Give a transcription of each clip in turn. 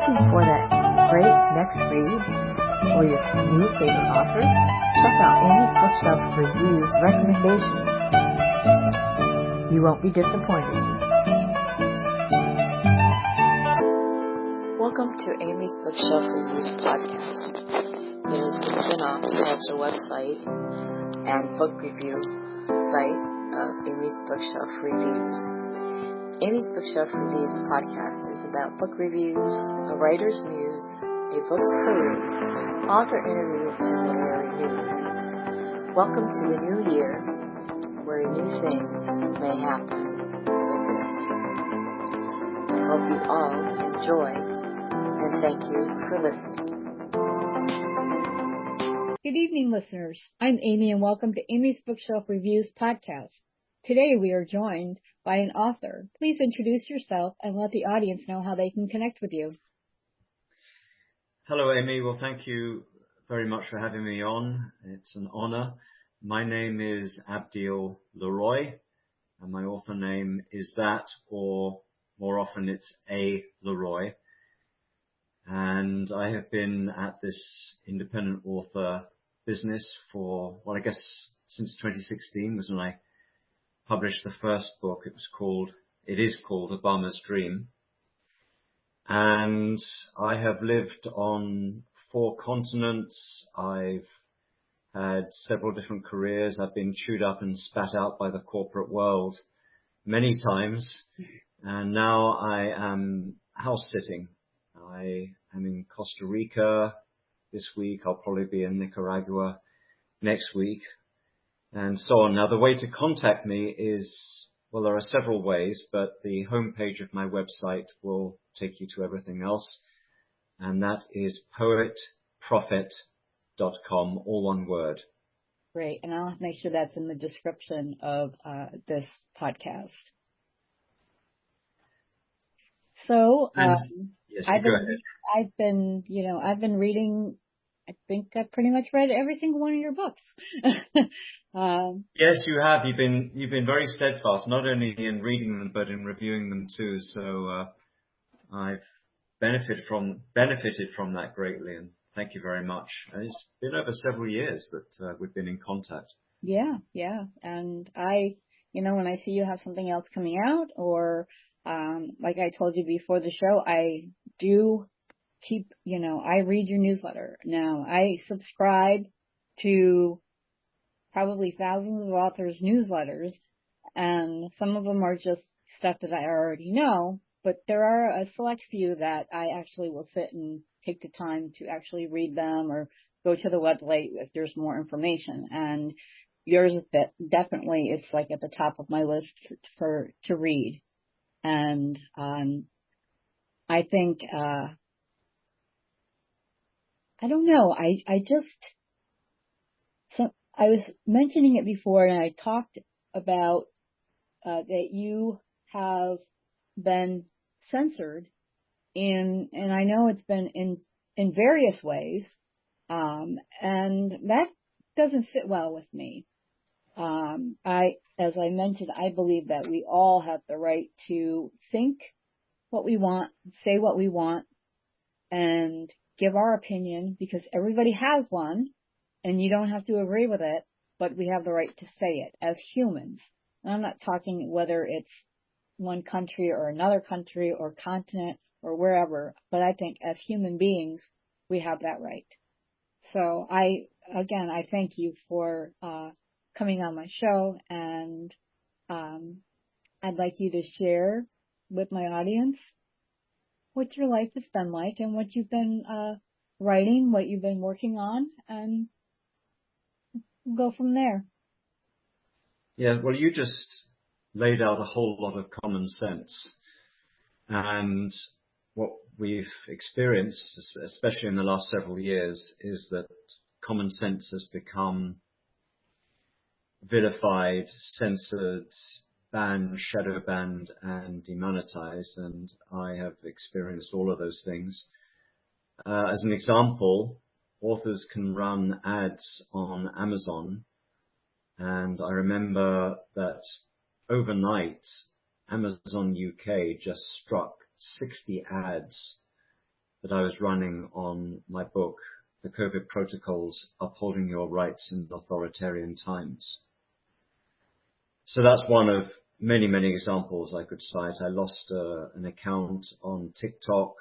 Looking for that great next read or your new favorite author? Check out Amy's Bookshelf Reviews recommendations. You won't be disappointed. Welcome to Amy's Bookshelf Reviews podcast. It is a spin-off of the website and book review site of Amy's Bookshelf Reviews. Amy's Bookshelf Reviews podcast is about book reviews, a writer's muse, a book's peruse, author interviews, and literary news. Welcome to the new year, where new things may happen with this. I hope you all enjoy, and thank you for listening. Good evening, listeners. I'm Amy, and welcome to Amy's Bookshelf Reviews podcast. Today we are joined by an author. Please introduce yourself and let the audience know how they can connect with you. Hello, Amy. Well, thank you very much for having me on. It's an honor. My name is Abdiel LeRoy, and my author name is that, or more often it's A. LeRoy. And I have been at this independent author business for, well, I guess since 2016 was when I published the first book. It is called Obama's Dream. And I have lived on 4 continents. I've had several different careers. I've been chewed up and spat out by the corporate world many times. And now I am house sitting. I am in Costa Rica this week. I'll probably be in Nicaragua next week, and so on. Now, the way to contact me is, well, there are several ways, but the homepage of my website will take you to everything else, and that is poetprophet.com, all one word. Great, and I'll make sure that's in the description of this podcast. So, yes, I've been reading. I think I've pretty much read every single one of your books. Yes, you have. You've been very steadfast, not only in reading them but in reviewing them too. So I've benefited from that greatly, and thank you very much. It's been over several years that we've been in contact. Yeah, and when I see you have something else coming out, or like I told you before the show, I do I read your newsletter. Now, I subscribe to probably thousands of authors' newsletters, and some of them are just stuff that I already know, but there are a select few that I actually will sit and take the time to actually read them or go to the website if there's more information. And yours is definitely, it's like at the top of my list to read. And I think I don't know. I was mentioning it before, and I talked about that you have been censored and I know it's been in various ways, and that doesn't sit well with me. As I mentioned, I believe that we all have the right to think what we want, say what we want, and give our opinion, because everybody has one, and you don't have to agree with it, but we have the right to say it as humans. And I'm not talking whether it's one country or another country or continent or wherever, but I think as human beings, we have that right. So I thank you for coming on my show, and I'd like you to share with my audience what your life has been like and what you've been writing, what you've been working on, and go from there. Yeah, well, you just laid out a whole lot of common sense. And what we've experienced, especially in the last several years, is that common sense has become vilified, censored, banned, shadow banned, and demonetized, and I have experienced all of those things. As an example, authors can run ads on Amazon, and I remember that overnight, Amazon UK just struck 60 ads that I was running on my book, The COVID Protocols, Upholding Your Rights in Authoritarian Times. So that's one of many, many examples I could cite. I lost an account on TikTok.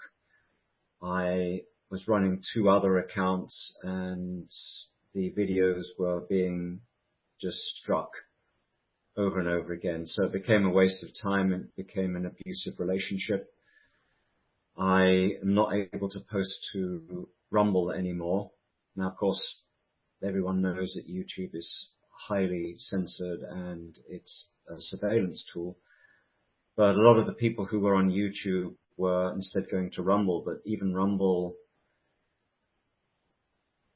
I was running 2 other accounts, and the videos were being just struck over and over again. So it became a waste of time. It became an abusive relationship. I am not able to post to Rumble anymore. Now, of course, everyone knows that YouTube is highly censored and it's a surveillance tool. But a lot of the people who were on YouTube were instead going to Rumble. But even Rumble,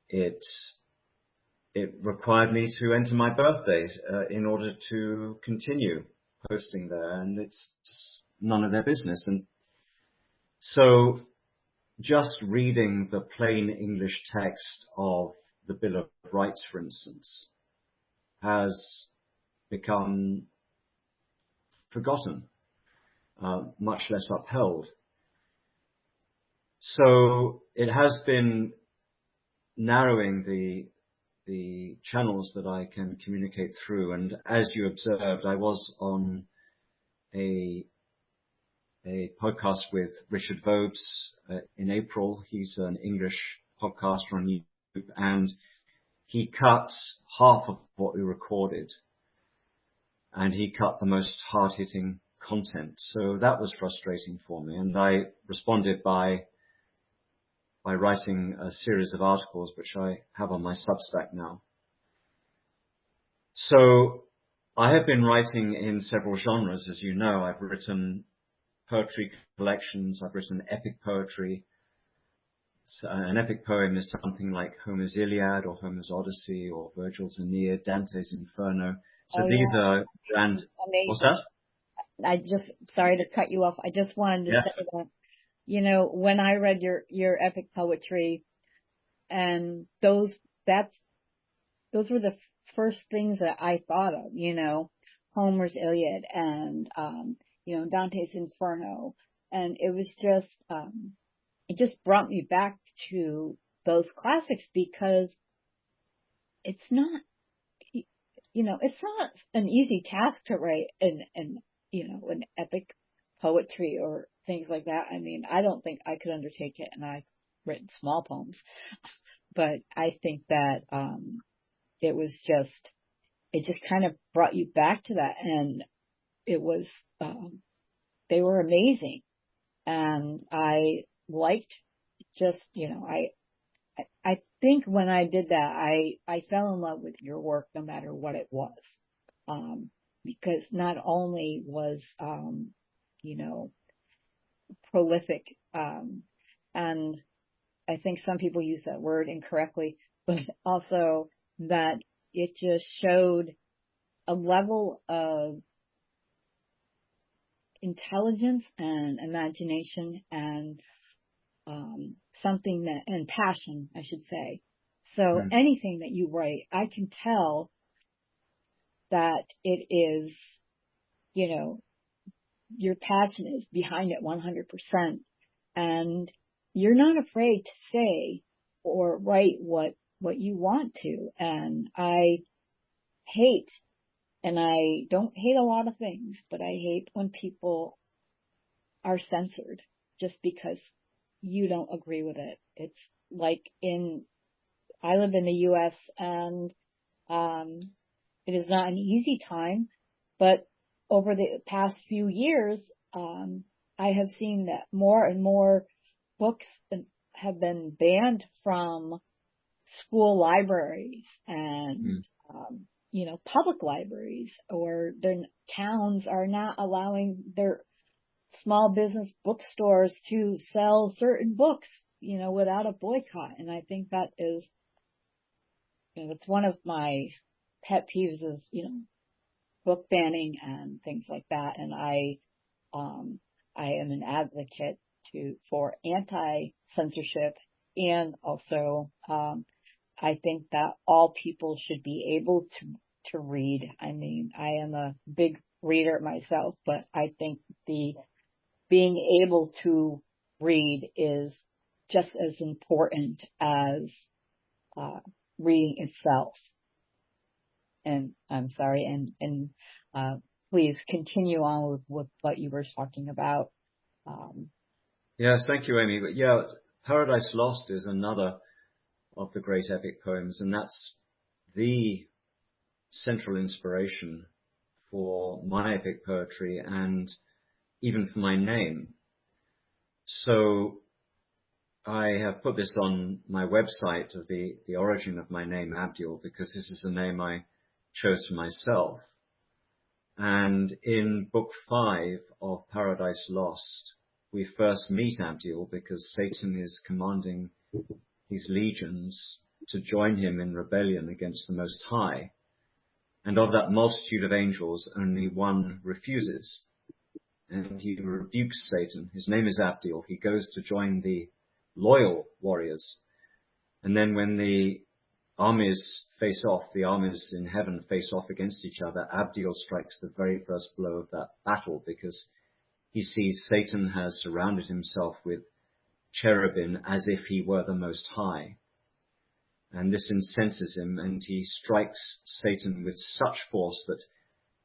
it required me to enter my birthday in order to continue posting there, and it's none of their business. And so just reading the plain English text of the Bill of Rights, for instance, has become forgotten, much less upheld. So it has been narrowing the channels that I can communicate through. And as you observed, I was on a podcast with Richard Vobes in April. He's an English podcaster on YouTube, and he cut half of what we recorded, and he cut the most hard-hitting content. So that was frustrating for me, and I responded by writing a series of articles, which I have on my Substack now. So I have been writing in several genres, as you know. I've written poetry collections, I've written epic poetry. So an epic poem is something like Homer's Iliad or Homer's Odyssey or Virgil's Aeneid, Dante's Inferno. So these are grand. Amazing. What's that? Sorry to cut you off. I just wanted to say that, you know, when I read your epic poetry, and those were the first things that I thought of, you know, Homer's Iliad and, you know, Dante's Inferno. And it was just, it just brought me back to those classics, because it's not, you know, it's not an easy task to write an epic poetry or things like that. I mean, I don't think I could undertake it, and I've written small poems, but I think that, it just kind of brought you back to that, and it was, they were amazing. And I liked just, you know, I think when I did that, I fell in love with your work no matter what it was. Because not only was, you know, prolific, and I think some people use that word incorrectly, but also that it just showed a level of intelligence and imagination and something and passion, I should say. So anything that you write, I can tell that it is, you know, your passion is behind it 100%, and you're not afraid to say or write what you want to. And I don't hate a lot of things, but I hate when people are censored just because you don't agree with it. It's like I live in the U.S. and it is not an easy time, but over the past few years, I have seen that more and more books have been banned from school libraries and, you know, public libraries, or their towns are not allowing their small business bookstores to sell certain books, you know, without a boycott. And I think that is, you know, it's one of my pet peeves is, you know, book banning and things like that. And I am an advocate for anti-censorship, and also, I think that all people should be able to read. I mean, I am a big reader myself, but I think being able to read is just as important as reading itself. And I'm sorry, and please continue on with what you were talking about. Yes, thank you, Amy. But yeah, Paradise Lost is another of the great epic poems, and that's the central inspiration for my epic poetry and even for my name. So I have put this on my website of the origin of my name, Abdiel, because this is a name I chose for myself. And in book 5 of Paradise Lost, we first meet Abdiel because Satan is commanding his legions to join him in rebellion against the Most High. And of that multitude of angels, only one refuses. And he rebukes Satan. His name is Abdiel. He goes to join the loyal warriors. And then when the armies face off, the armies in heaven face off against each other, Abdiel strikes the very first blow of that battle because he sees Satan has surrounded himself with cherubim as if he were the Most High. And this incenses him, and he strikes Satan with such force that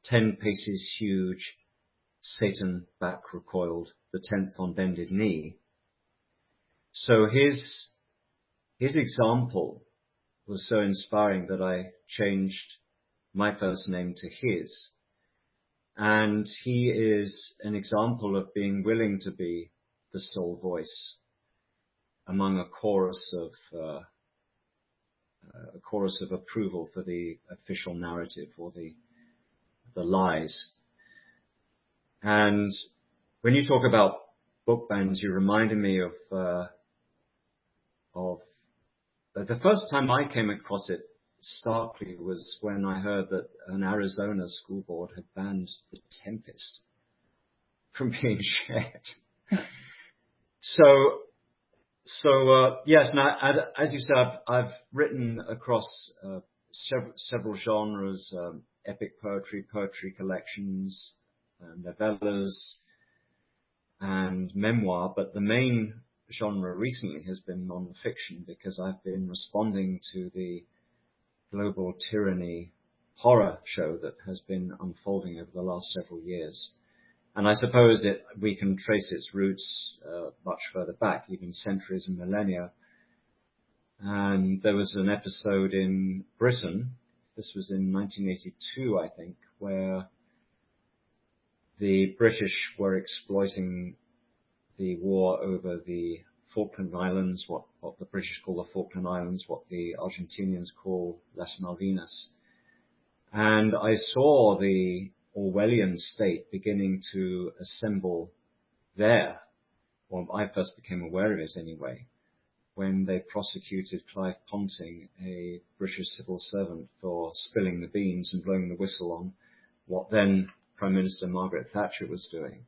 10 paces huge, Satan back recoiled, the 10th on bended knee. So his example was so inspiring that I changed my first name to his. And he is an example of being willing to be the sole voice among a chorus of approval for the official narrative or the lies. And when you talk about book bans, you reminded me of the first time I came across it starkly was when I heard that an Arizona school board had banned The Tempest from being shared. So yes, now as you said, I've written across several genres: epic poetry, poetry collections, novellas, and memoir. But the main genre recently has been non-fiction because I've been responding to the global tyranny horror show that has been unfolding over the last several years. And I suppose we can trace its roots much further back, even centuries and millennia. And there was an episode in Britain, this was in 1982, I think, where the British were exploiting the war over the Falkland Islands, what the British call the Falkland Islands, what the Argentinians call Las Malvinas. And I saw the Orwellian state beginning to assemble there, or I first became aware of it anyway, when they prosecuted Clive Ponting, a British civil servant, for spilling the beans and blowing the whistle on what then Prime Minister Margaret Thatcher was doing.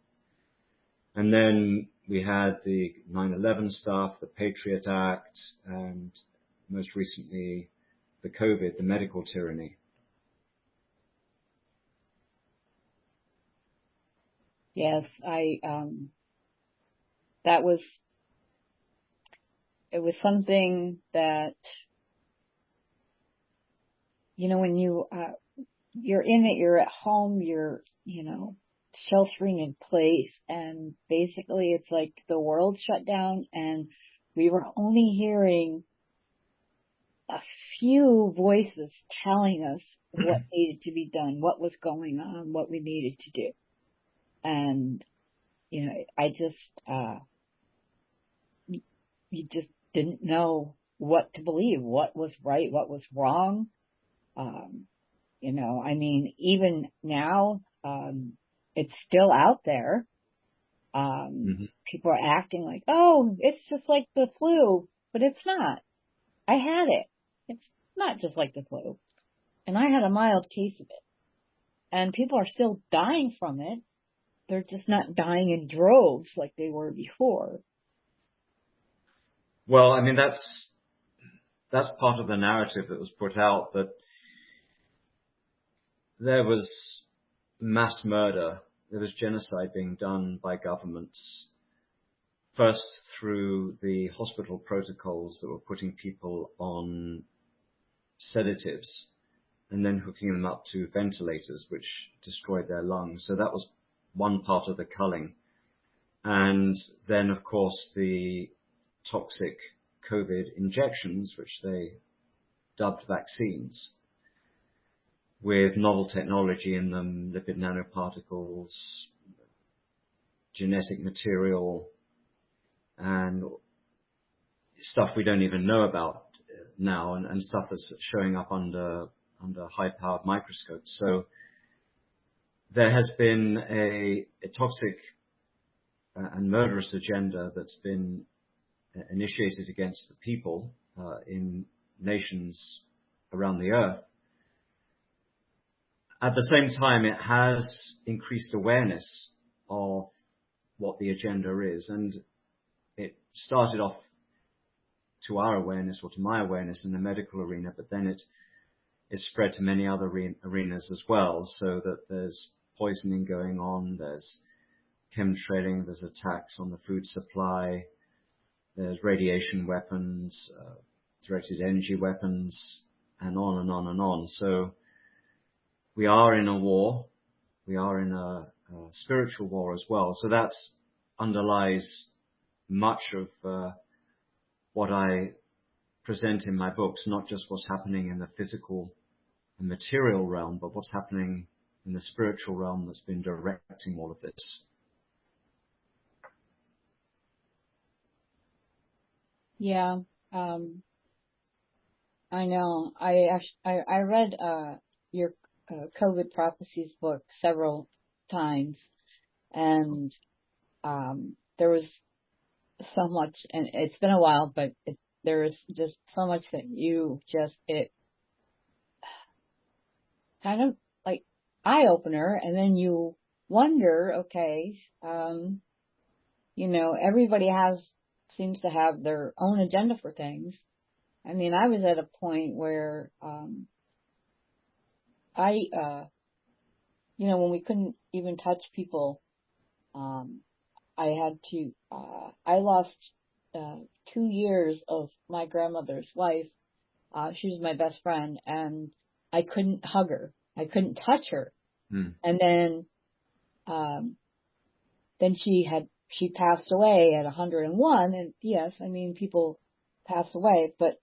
And then we had the 9/11 stuff, the Patriot Act, and most recently the COVID, the medical tyranny. Yes, it was something that, when you're in it, you're at home, you're, sheltering in place, and basically it's like the world shut down and we were only hearing a few voices telling us what needed to be done, what was going on, what we needed to do. And, I just, you just didn't know what to believe, what was right, what was wrong. Even now, it's still out there. People are acting like, oh, it's just like the flu, but it's not. I had it. It's not just like the flu. And I had a mild case of it. And people are still dying from it. They're just not dying in droves like they were before. Well, that's part of the narrative that was put out, that there was mass murder, there was genocide being done by governments first through the hospital protocols that were putting people on sedatives and then hooking them up to ventilators, which destroyed their lungs. So that was one part of the culling. And then, of course, the toxic COVID injections, which they dubbed vaccines, with novel technology in them, lipid nanoparticles, genetic material, and stuff we don't even know about now, and stuff that's showing up under high-powered microscopes. So there has been a toxic and murderous agenda that's been initiated against the people in nations around the earth. At the same time, it has increased awareness of what the agenda is, and it started off to our awareness, or to my awareness, in the medical arena, but then it spread to many other arenas as well, so that there's poisoning going on, there's chemtrailing, there's attacks on the food supply, there's radiation weapons, directed energy weapons, and on and on and on. So we are in a war. We are in a spiritual war as well. So that underlies much of what I present in my books, not just what's happening in the physical and material realm, but what's happening in the spiritual realm that's been directing all of this. Yeah, I know. I read your COVID prophecies book several times, and there was so much, and it's been a while, but there was just so much that it kind of like eye opener, and then you wonder, okay, everybody seems to have their own agenda for things. I mean, I was at a point where, when we couldn't even touch people, I lost 2 years of my grandmother's life. She was my best friend, and I couldn't hug her. I couldn't touch her. And then she passed away at 101, and yes, I mean, people pass away, but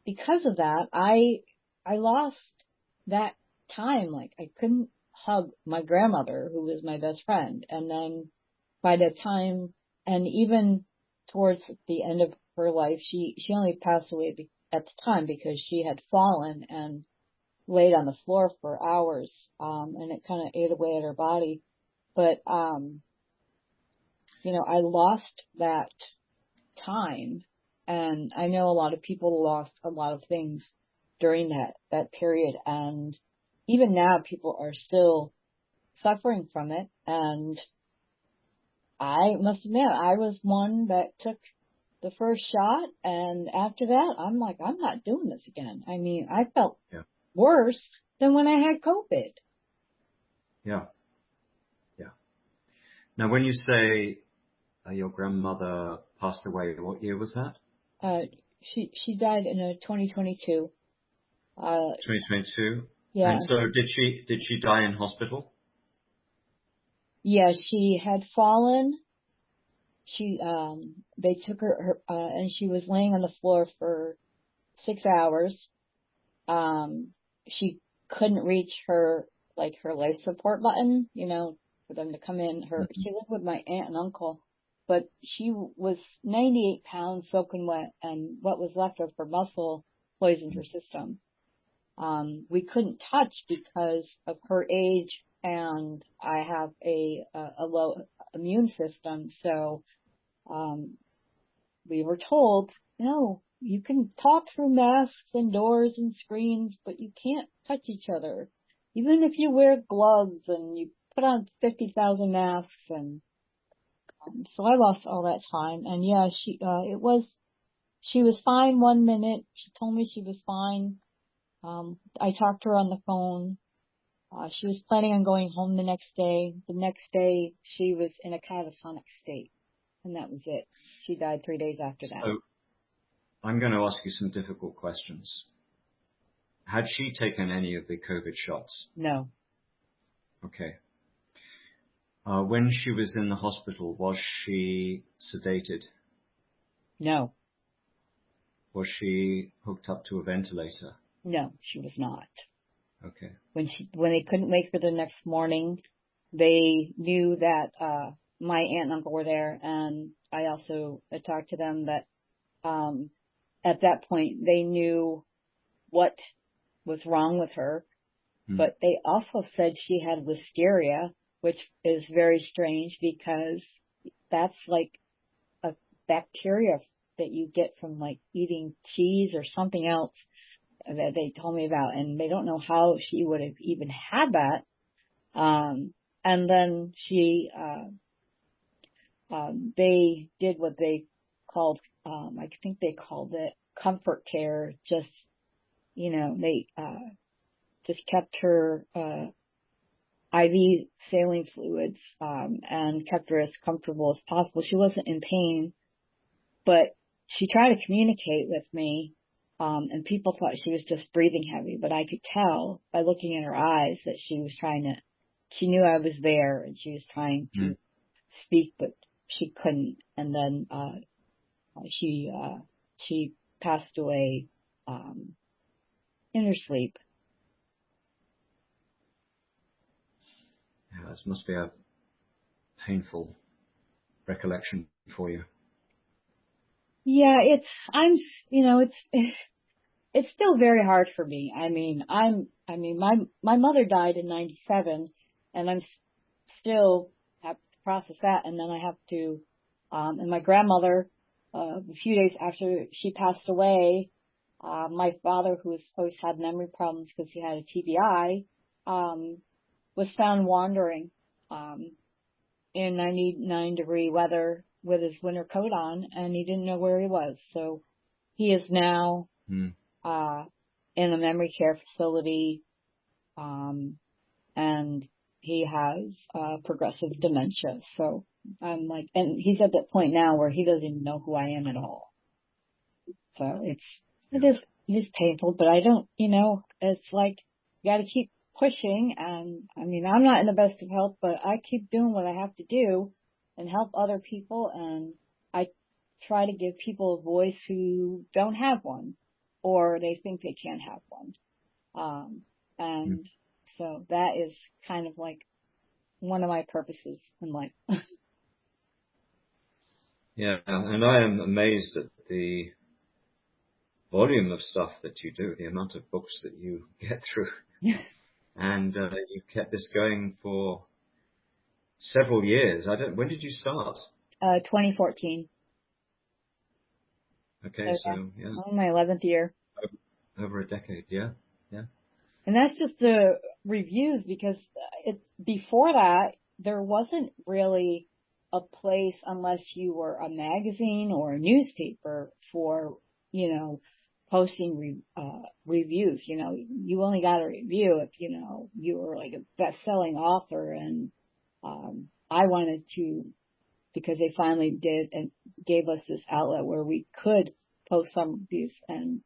because of that, I lost that time. Like, I couldn't hug my grandmother, who was my best friend. And then by the time, and even towards the end of her life, she only passed away at the time because she had fallen and laid on the floor for hours, and it kind of ate away at her body. But, I lost that time, and I know a lot of people lost a lot of things during that period, and even now people are still suffering from it. And I must admit, I was one that took the first shot, and after that, I'm like, I'm not doing this again. I mean, I felt worse than when I had COVID. Yeah. Now, when you say your grandmother passed away, what year was that? She died in 2022. 2022. Yeah. And so, did she die in hospital? Yeah, she had fallen. They took her, and she was laying on the floor for 6 hours. She couldn't reach her life support button, for them to come in. She lived with my aunt and uncle, but she was 98 pounds soaking wet, and what was left of her muscle poisoned her system. We couldn't touch because of her age, and I have a low immune system, so we were told, no, you can talk through masks and doors and screens, but you can't touch each other. Even if you wear gloves and you put on 50,000 masks, and so I lost all that time. And yeah, she was fine 1 minute. She told me she was fine. I talked to her on the phone. She was planning on going home the next day. The next day, she was in a catatonic state. and that was it. She died 3 days after that. So I'm going to ask you some difficult questions. Had she taken any of the COVID shots? No. Okay. When she was in the hospital, was she sedated? No. Was she hooked up to a ventilator? No, she was not. Okay. When they couldn't wake her the next morning, they knew that my aunt and uncle were there, and I also talked to them that at that point they knew what was wrong with her, but they also said she had listeria, which is very strange because that's like a bacteria that you get from like eating cheese or something else that they told me about, and they don't know how she would have even had that. And then they did what they called, I think they called it comfort care. Just, they just kept her IV saline fluids and kept her as comfortable as possible. She wasn't in pain, but she tried to communicate with me, and people thought she was just breathing heavy, but I could tell by looking in her eyes that she knew I was there, and she was trying to speak, but she couldn't. And then she passed away in her sleep. Yeah, this must be a painful recollection for you. Yeah, it's still very hard for me. My mother died in 97, and I'm still have to process that, and then I have to, and my grandmother, a few days after she passed away, my father, who has always had memory problems because he had a TBI, was found wandering, in 99-degree weather with his winter coat on, and he didn't know where he was. So he is now in a memory care facility, and he has progressive dementia. So I'm like, and he's at that point now where he doesn't even know who I am at all. So it is painful, but I don't, it's like you got to keep pushing. And I'm not in the best of health, but I keep doing what I have to do and help other people. And I try to give people a voice who don't have one, or they think they can't have one. And so that is kind of like one of my purposes in life. Yeah, and I am amazed at the volume of stuff that you do, the amount of books that you get through. And you've kept this going for several years. When did you start? 2014. Okay, so yeah. On my 11th year. Over a decade, yeah. And that's just the reviews, because before that, there wasn't really a place unless you were a magazine or a newspaper for, posting reviews. You only got a review if, you were like a best-selling author. And I wanted to, because they finally did and gave us this outlet where we could post some reviews. And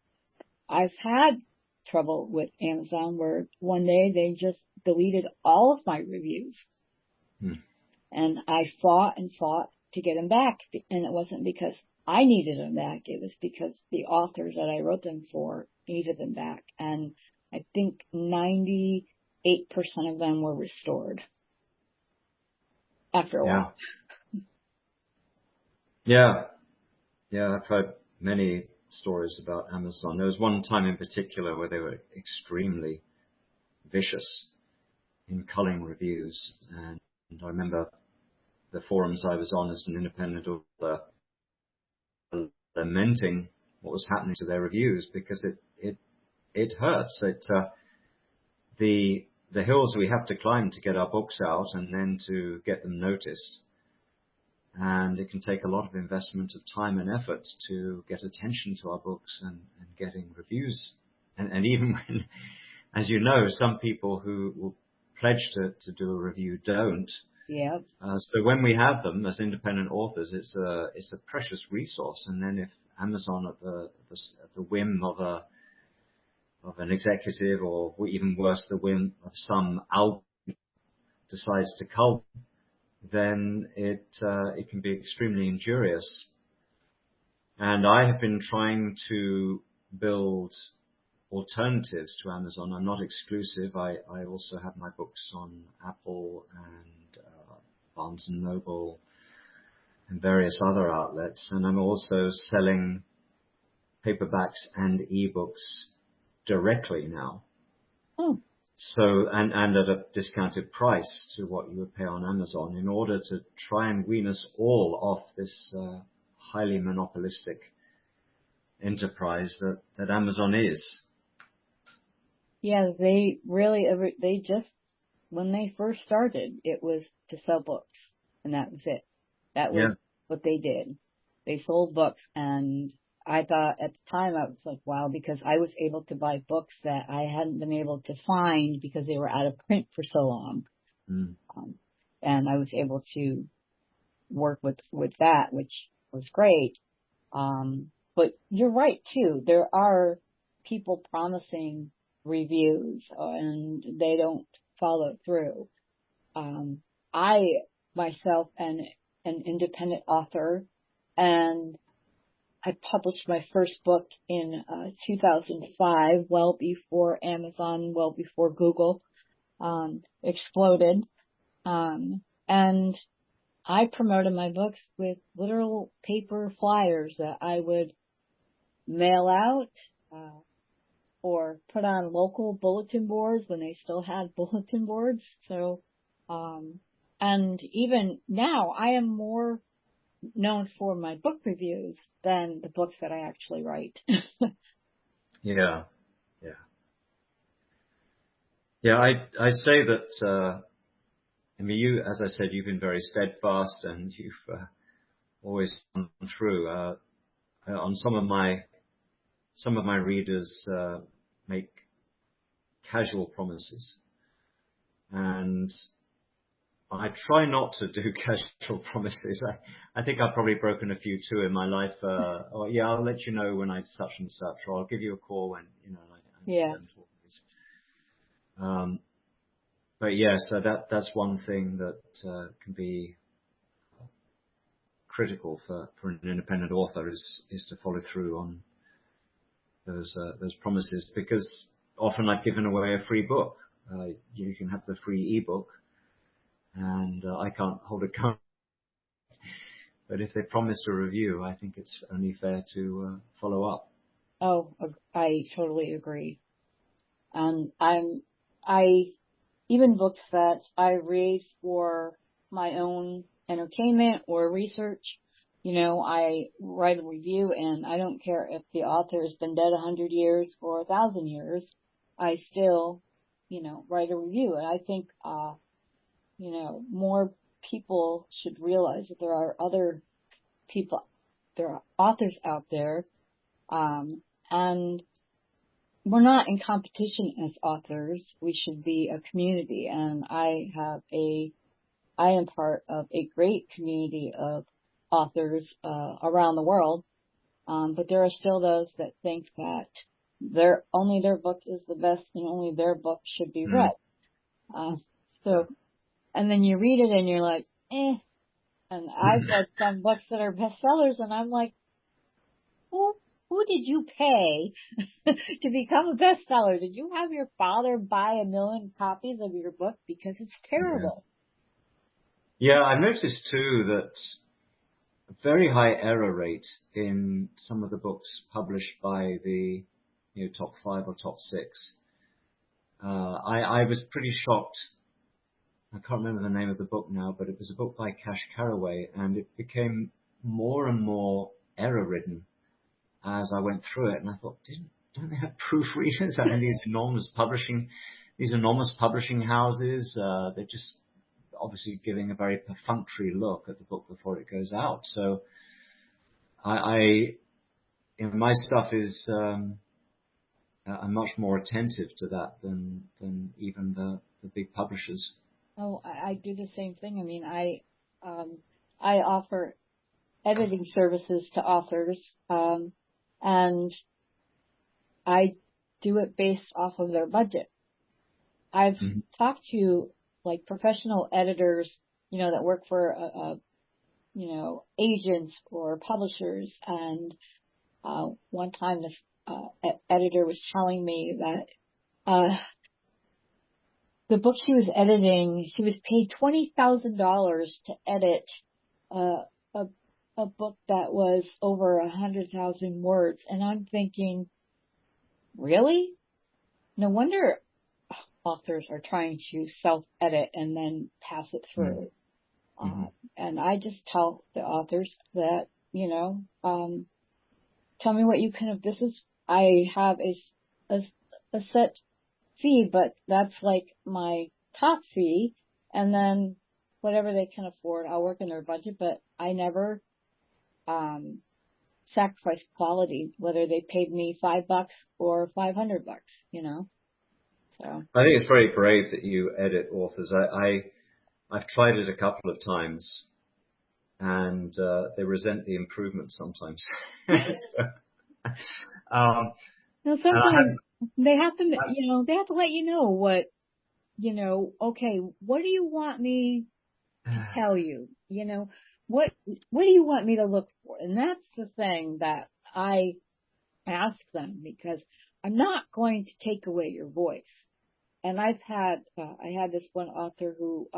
I've had trouble with Amazon where one day they just deleted all of my reviews. And I fought and fought to get them back. And it wasn't because I needed them back. It was because the authors that I wrote them for needed them back. And I think 98% of them were restored after a while. Yeah, I've heard many stories about Amazon. There was one time in particular where they were extremely vicious in culling reviews. And I remember the forums I was on as an independent author lamenting what was happening to their reviews, because it hurts. The hills we have to climb to get our books out and then to get them noticed. And it can take a lot of investment of time and effort to get attention to our books and getting reviews. And even when, as you know, some people who will pledge to do a review don't, Yeah. So when we have them as independent authors, it's a precious resource. And then if Amazon at the whim of an executive, or even worse, the whim of some algorithm decides to cull, then it can be extremely injurious. And I have been trying to build alternatives to Amazon. I'm not exclusive. I also have my books on Apple and Barnes and Noble and various other outlets. And I'm also selling paperbacks and ebooks directly now. Oh. So, and at a discounted price to what you would pay on Amazon, in order to try and wean us all off this highly monopolistic enterprise that Amazon is. Yeah, they just, when they first started, it was to sell books, and that was it. That was what they did. They sold books, and I thought at the time, I was like, wow, because I was able to buy books that I hadn't been able to find because they were out of print for so long. And I was able to work with that, which was great. But you're right too. There are people promising reviews and they don't follow through. I myself am an independent author, and I published my first book in 2005, well before Amazon, well before Google exploded. And I promoted my books with literal paper flyers that I would mail out or put on local bulletin boards when they still had bulletin boards. So, and even now I am more known for my book reviews than the books that I actually write. Yeah. I say that, I mean, you, as I said, you've been very steadfast, and you've always gone through. On some of my readers make casual promises, and I try not to do casual promises. I think I've probably broken a few too in my life. Or yeah, I'll let you know when I such and such, or I'll give you a call when, you know, Yeah. But yeah, so that's one thing that can be critical for an independent author is to follow through on those promises, because often I've given away a free book. You can have the free ebook, and I can't hold a gun. But if they promised a review, I think it's only fair to follow up. Oh, I totally agree. And even books that I read for my own entertainment or research, you know, I write a review, and I don't care if the author has been dead 100 years or 1,000 years. I still, you know, write a review. And I think, you know, more people should realize that there are other people, there are authors out there, and we're not in competition as authors. We should be a community, and I am part of a great community of authors around the world. But there are still those that think that only their book is the best and only their book should be read. And then you read it and you're like, eh. And I've read some books that are bestsellers, and I'm like, who did you pay to become a bestseller? Did you have your father buy 1 million copies of your book? Because it's terrible. Yeah, I've noticed too that a very high error rate in some of the books published by the top 5 or top 6. I was pretty shocked. I can't remember the name of the book now, but it was a book by Cash Carraway, and it became more and more error-ridden as I went through it. And I thought, don't they have proofreaders? I mean, these enormous publishing houses, they're just obviously giving a very perfunctory look at the book before it goes out. So my stuff is, I'm much more attentive to that than even the big publishers. Oh, I do the same thing. I mean, I offer editing services to authors, and I do it based off of their budget. I've Mm-hmm. talked to like professional editors, that work for, agents or publishers. And, one time this, editor was telling me that, the book she was editing, she was paid $20,000 to edit, a, a book that was over 100,000 words. And I'm thinking, really? No wonder authors are trying to self-edit and then pass it through. Mm-hmm. And I just tell the authors that, tell me what you can, I have a set fee, but that's like my top fee. And then whatever they can afford, I'll work in their budget, but I never, sacrifice quality, whether they paid me $5 or $500, so. I think it's very brave that you edit authors. I've tried it a couple of times, and they resent the improvement sometimes. um, Now, and I sometimes they have to, they have to let you know what, okay, what do you want me to tell you? What do you want me to look for? And that's the thing that I ask them, because I'm not going to take away your voice. And I had this one author who,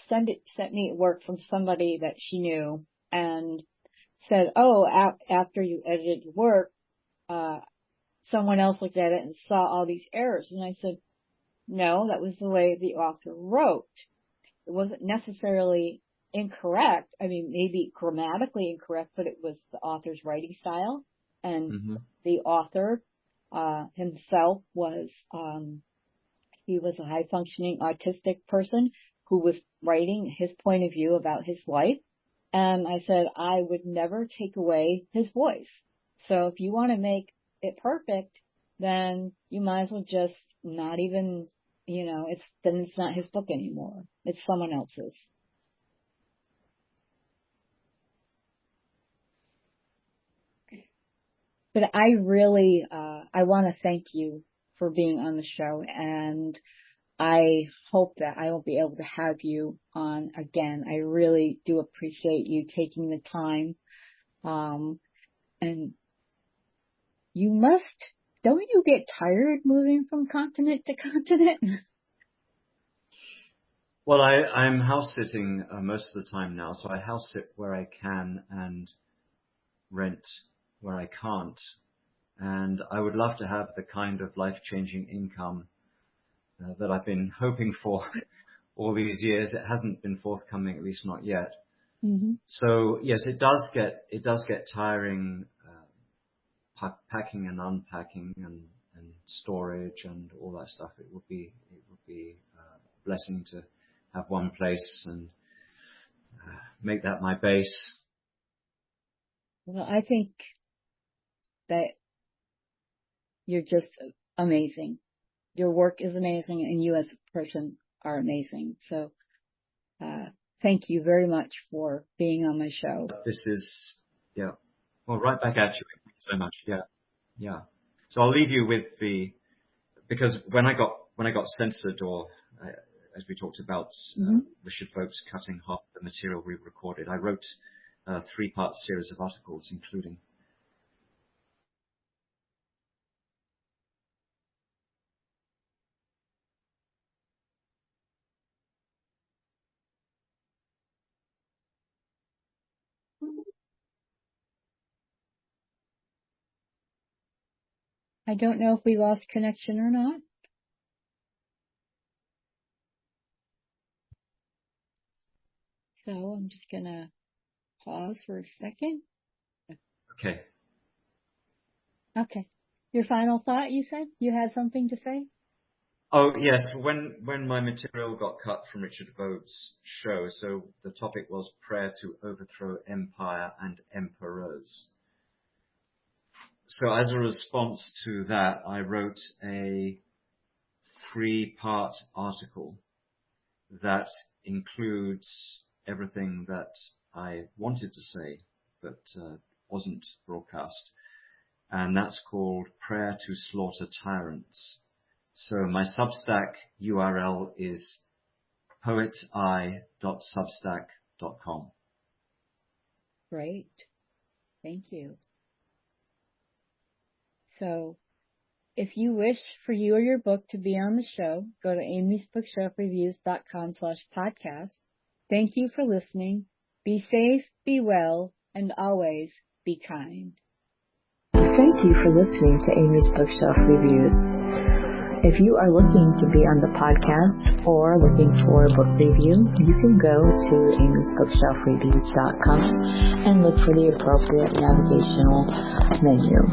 sent me work from somebody that she knew and said, oh, after you edited your work, someone else looked at it and saw all these errors. And I said, no, that was the way the author wrote. It wasn't necessarily incorrect. I mean, maybe grammatically incorrect, but it was the author's writing style. And the author, himself was, he was a high functioning autistic person who was writing his point of view about his life. And I said, I would never take away his voice. So if you want to make it perfect, then you might as well just not even, then it's not his book anymore. It's someone else's. But I really, I want to thank you for being on the show, and I hope that I will be able to have you on again. I really do appreciate you taking the time. And don't you get tired moving from continent to continent? Well, I'm house sitting most of the time now, so I house sit where I can and rent where I can't. And I would love to have the kind of life-changing income that I've been hoping for all these years. It hasn't been forthcoming, at least not yet. Mm-hmm. So yes, it does get tiring, packing and unpacking and storage and all that stuff. It would be a blessing to have one place and make that my base. Well, I think that you're just amazing. Your work is amazing, and you as a person are amazing. So, thank you very much for being on my show. This is, well, right back at you. Thank you so much. Yeah. So I'll leave you with because when I got censored, or as we talked about, Richard Folks cutting half the material we recorded, I wrote a 3-part series of articles, including. I don't know if we lost connection or not. So I'm just going to pause for a second. Okay. Okay. Your final thought, you said? You had something to say? Oh, yes. When my material got cut from Richard Vogue's show, so the topic was prayer to overthrow empire and emperors. So as a response to that, I wrote a 3-part article that includes everything that I wanted to say but wasn't broadcast. And that's called Prayer to Slaughter Tyrants. So my Substack URL is poeti.substack.com. Great. Thank you. So, if you wish for you or your book to be on the show, go to amysbookshelfreviews.com/podcast. Thank you for listening. Be safe, be well, and always be kind. Thank you for listening to Amy's Bookshelf Reviews. If you are looking to be on the podcast or looking for a book review, you can go to amysbookshelfreviews.com and look for the appropriate navigational menu.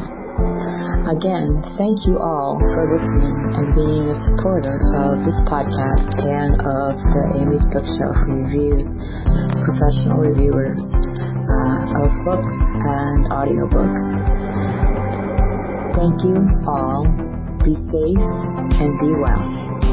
Again, thank you all for listening and being a supporter of this podcast and of the Amy's Bookshelf Reviews professional reviewers of books and audiobooks. Thank you all. Be safe and be well.